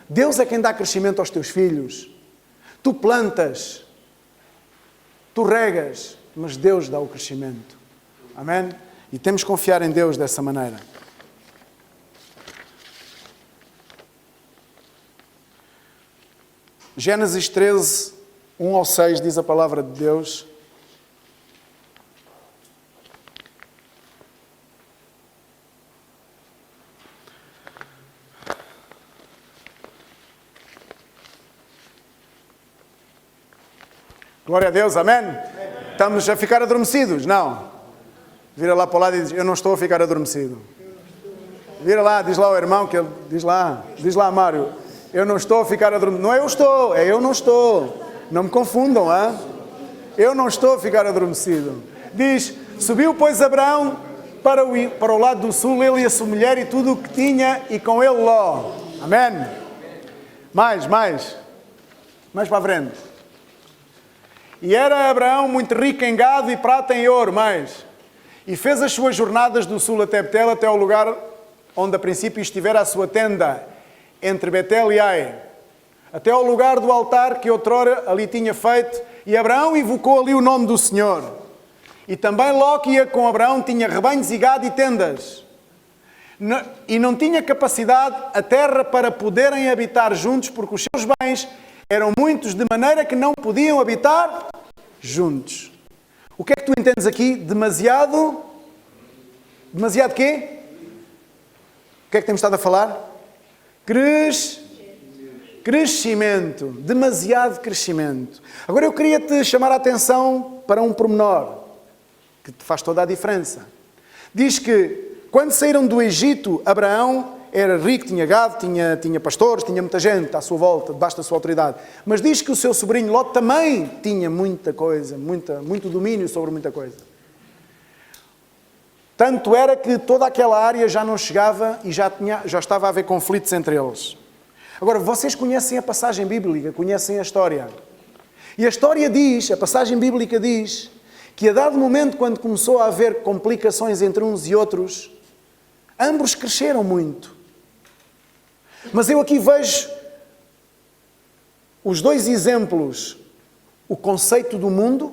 Deus é quem dá crescimento aos teus filhos. Tu plantas, tu regas, mas Deus dá o crescimento. Amém? E temos que confiar em Deus dessa maneira. Gênesis 13, 1 ao 6, diz a palavra de Deus. Glória a Deus, amém? Estamos a ficar adormecidos? Não. Vira lá para o lado e diz, eu não estou a ficar adormecido. Vira lá, diz lá ao irmão, que ele diz lá, Mário, eu não estou a ficar adormecido. Não é eu estou, é eu não estou. Não me confundam, hein? Eu não estou a ficar adormecido. Diz, subiu pois Abraão para o lado do sul, ele e a sua mulher e tudo o que tinha, e com ele Ló. Amém? Mais para a frente. E era Abraão muito rico em gado e prata e ouro, e fez as suas jornadas do sul até Betel, até ao lugar onde a princípio estivera a sua tenda, entre Betel e Ai, até ao lugar do altar que outrora ali tinha feito, e Abraão invocou ali o nome do Senhor. E também Ló, que ia com Abraão, tinha rebanhos e gado e tendas, e não tinha capacidade a terra para poderem habitar juntos, porque os seus bens eram muitos, de maneira que não podiam habitar juntos. O que é que tu entendes aqui? Demasiado quê? O que é que temos estado a falar? Crescimento. Demasiado crescimento. Agora eu queria te chamar a atenção para um pormenor que te faz toda a diferença. Diz que quando saíram do Egito, Abraão era rico, tinha gado, tinha pastores, tinha muita gente à sua volta, debaixo da sua autoridade. Mas diz que o seu sobrinho Ló também tinha muita coisa, muito domínio sobre muita coisa. Tanto era que toda aquela área já não chegava e já estava a haver conflitos entre eles. Agora, vocês conhecem a passagem bíblica, conhecem a história. E a história diz, a passagem bíblica diz, que a dado momento, quando começou a haver complicações entre uns e outros, ambos cresceram muito. Mas eu aqui vejo os dois exemplos, o conceito do mundo,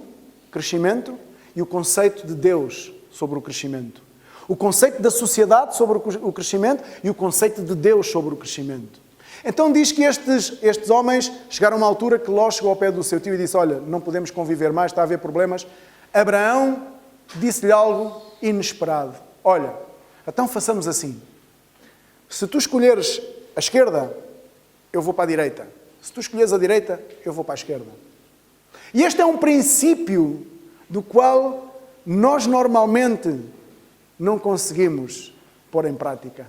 crescimento, e o conceito de Deus sobre o crescimento. O conceito da sociedade sobre o crescimento e o conceito de Deus sobre o crescimento. Então diz que estes homens chegaram a uma altura que Ló chegou ao pé do seu tio e disse, olha, não podemos conviver mais, está a haver problemas. Abraão disse-lhe algo inesperado. Olha, então façamos assim. Se tu escolheres a esquerda, eu vou para a direita. Se tu escolheres a direita, eu vou para a esquerda. E este é um princípio do qual nós normalmente não conseguimos pôr em prática.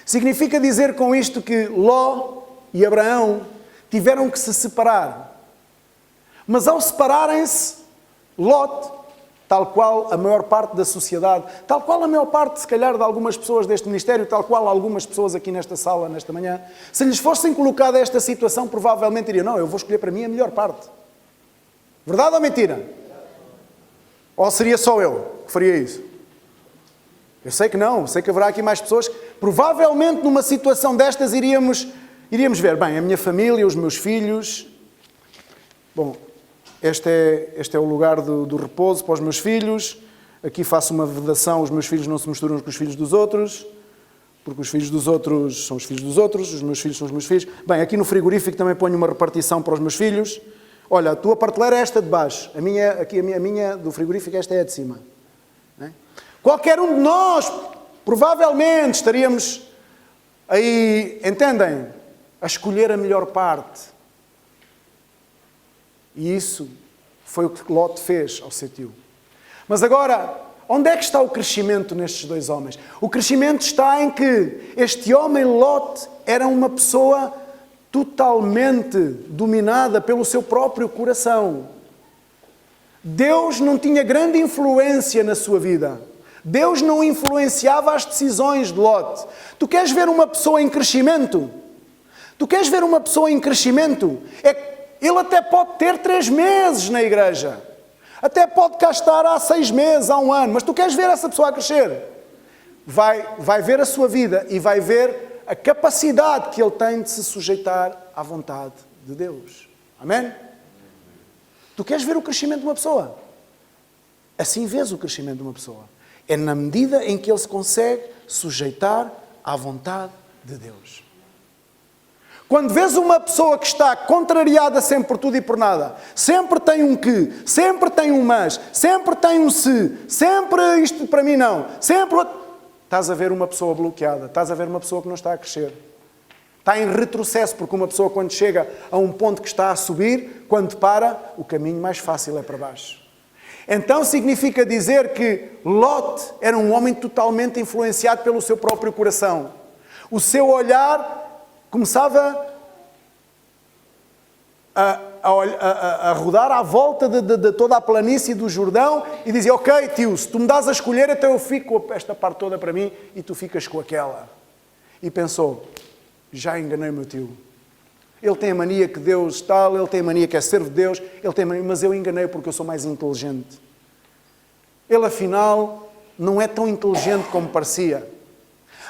Significa dizer com isto que Ló e Abraão tiveram que se separar. Mas ao separarem-se, Ló tal qual a maior parte da sociedade, tal qual a maior parte, se calhar, de algumas pessoas deste ministério, tal qual algumas pessoas aqui nesta sala, nesta manhã, se lhes fossem colocada esta situação, provavelmente diriam, não, eu vou escolher para mim a melhor parte. Verdade ou mentira? Ou seria só eu que faria isso? Eu sei que não, sei que haverá aqui mais pessoas que, provavelmente, numa situação destas, iríamos ver, bem, a minha família, os meus filhos. Bom, este é o lugar do repouso para os meus filhos. Aqui faço uma vedação, os meus filhos não se misturam com os filhos dos outros, porque os filhos dos outros são os filhos dos outros, os meus filhos são os meus filhos. Bem, aqui no frigorífico também ponho uma repartição para os meus filhos. Olha, a tua prateleira é esta de baixo, a minha do frigorífico, esta é a de cima. Não é? Qualquer um de nós, provavelmente, estaríamos aí, entendem? A escolher a melhor parte. E isso foi o que Lot fez ao seu tio. Mas agora, onde é que está o crescimento nestes dois homens? O crescimento está em que este homem, Lot, era uma pessoa totalmente dominada pelo seu próprio coração. Deus não tinha grande influência na sua vida. Deus não influenciava as decisões de Lot. Tu queres ver uma pessoa em crescimento? Tu queres ver uma pessoa em crescimento? Ele até pode ter 3 meses na igreja. Até pode cá estar há 6 meses, há 1 ano. Mas tu queres ver essa pessoa a crescer? Vai ver a sua vida e vai ver a capacidade que ele tem de se sujeitar à vontade de Deus. Amém? Tu queres ver o crescimento de uma pessoa? Assim vês o crescimento de uma pessoa. É na medida em que ele se consegue sujeitar à vontade de Deus. Quando vês uma pessoa que está contrariada sempre por tudo e por nada, sempre tem um que, sempre tem um mas, sempre tem um se, sempre isto para mim não, sempre... Estás a ver uma pessoa bloqueada, estás a ver uma pessoa que não está a crescer. Está em retrocesso, porque uma pessoa quando chega a um ponto que está a subir, quando para, o caminho mais fácil é para baixo. Então significa dizer que Lot era um homem totalmente influenciado pelo seu próprio coração. O seu olhar começava a rodar à volta de toda a planície do Jordão e dizia, ok, tio, se tu me dás a escolher, então eu fico com esta parte toda para mim e tu ficas com aquela. E pensou, já enganei o meu tio. Ele tem a mania que Deus tal, ele tem a mania que é servo de Deus, ele tem a mania, mas eu enganei porque eu sou mais inteligente. Ele, afinal, não é tão inteligente como parecia.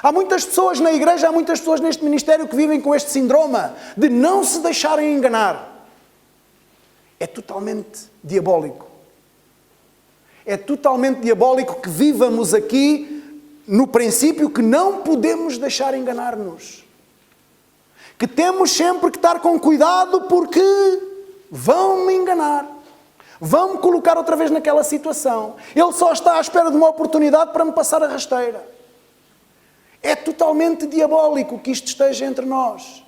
Há muitas pessoas na igreja, há muitas pessoas neste ministério que vivem com este síndrome de não se deixarem enganar. É totalmente diabólico. É totalmente diabólico que vivamos aqui no princípio que não podemos deixar enganar-nos. Que temos sempre que estar com cuidado porque vão me enganar. Vão me colocar outra vez naquela situação. Ele só está à espera de uma oportunidade para me passar a rasteira. É totalmente diabólico que isto esteja entre nós.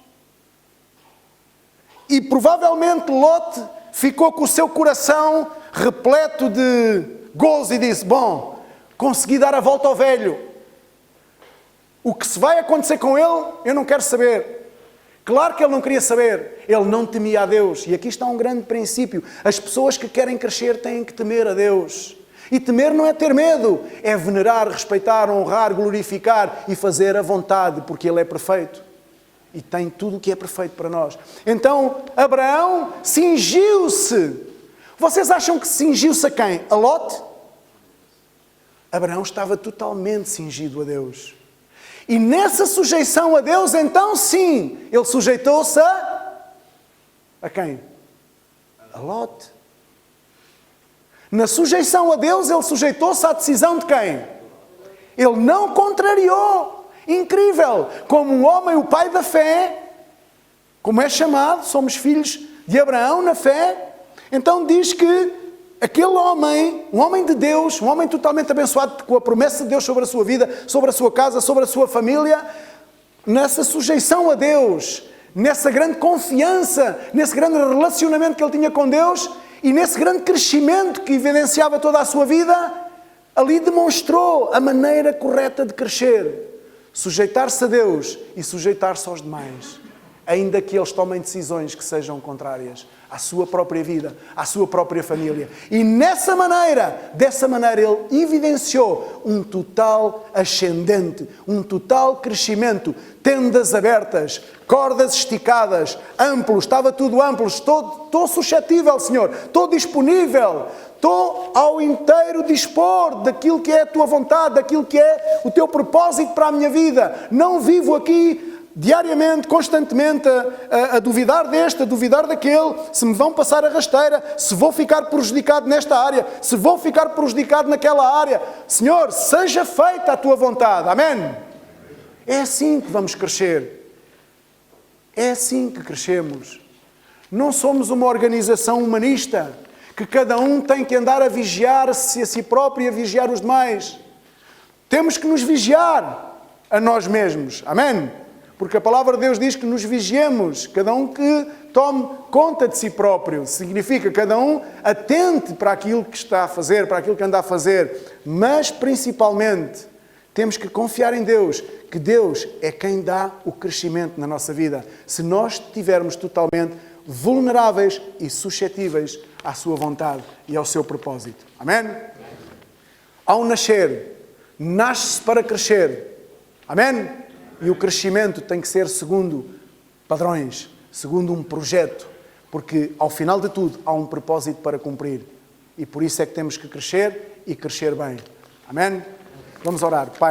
E provavelmente Lot ficou com o seu coração repleto de gozo e disse, bom, consegui dar a volta ao velho. O que se vai acontecer com ele, eu não quero saber. Claro que ele não queria saber. Ele não temia a Deus. E aqui está um grande princípio. As pessoas que querem crescer têm que temer a Deus. E temer não é ter medo. É venerar, respeitar, honrar, glorificar e fazer a vontade, porque Ele é perfeito. E tem tudo o que é perfeito para nós. Então, Abraão cingiu-se. Vocês acham que cingiu-se a quem? A Lot? Abraão estava totalmente cingido a Deus. E nessa sujeição a Deus, então sim, ele sujeitou-se a quem? A Lot. Na sujeição a Deus, ele sujeitou-se à decisão de quem? Ele não contrariou. Incrível! Como um homem, o pai da fé, como é chamado, somos filhos de Abraão na fé. Então diz que aquele homem, um homem de Deus, um homem totalmente abençoado com a promessa de Deus sobre a sua vida, sobre a sua casa, sobre a sua família, nessa sujeição a Deus, nessa grande confiança, nesse grande relacionamento que ele tinha com Deus e nesse grande crescimento que evidenciava toda a sua vida, ali demonstrou a maneira correta de crescer. Sujeitar-se a Deus e sujeitar-se aos demais, ainda que eles tomem decisões que sejam contrárias à sua própria vida, à sua própria família. E dessa maneira ele evidenciou um total ascendente, um total crescimento, tendas abertas, cordas esticadas, amplos, estava tudo amplo, estou suscetível, Senhor, estou disponível, estou ao inteiro dispor daquilo que é a Tua vontade, daquilo que é o Teu propósito para a minha vida. Não vivo aqui diariamente, constantemente, a duvidar deste, a duvidar daquele, se me vão passar a rasteira, se vou ficar prejudicado nesta área, se vou ficar prejudicado naquela área. Senhor, seja feita a Tua vontade. Amém? É assim que vamos crescer. É assim que crescemos. Não somos uma organização humanista, que cada um tem que andar a vigiar-se a si próprio e a vigiar os demais. Temos que nos vigiar a nós mesmos. Amém? Porque a palavra de Deus diz que nos vigiemos, cada um que tome conta de si próprio. Significa cada um atente para aquilo que está a fazer, para aquilo que anda a fazer. Mas, principalmente, temos que confiar em Deus, que Deus é quem dá o crescimento na nossa vida. Se nós estivermos totalmente vulneráveis e suscetíveis à sua vontade e ao seu propósito. Amém? Ao nascer, nasce-se para crescer. Amém? E o crescimento tem que ser segundo padrões, segundo um projeto, porque ao final de tudo há um propósito para cumprir. E por isso é que temos que crescer e crescer bem. Amém? Vamos orar. Pai.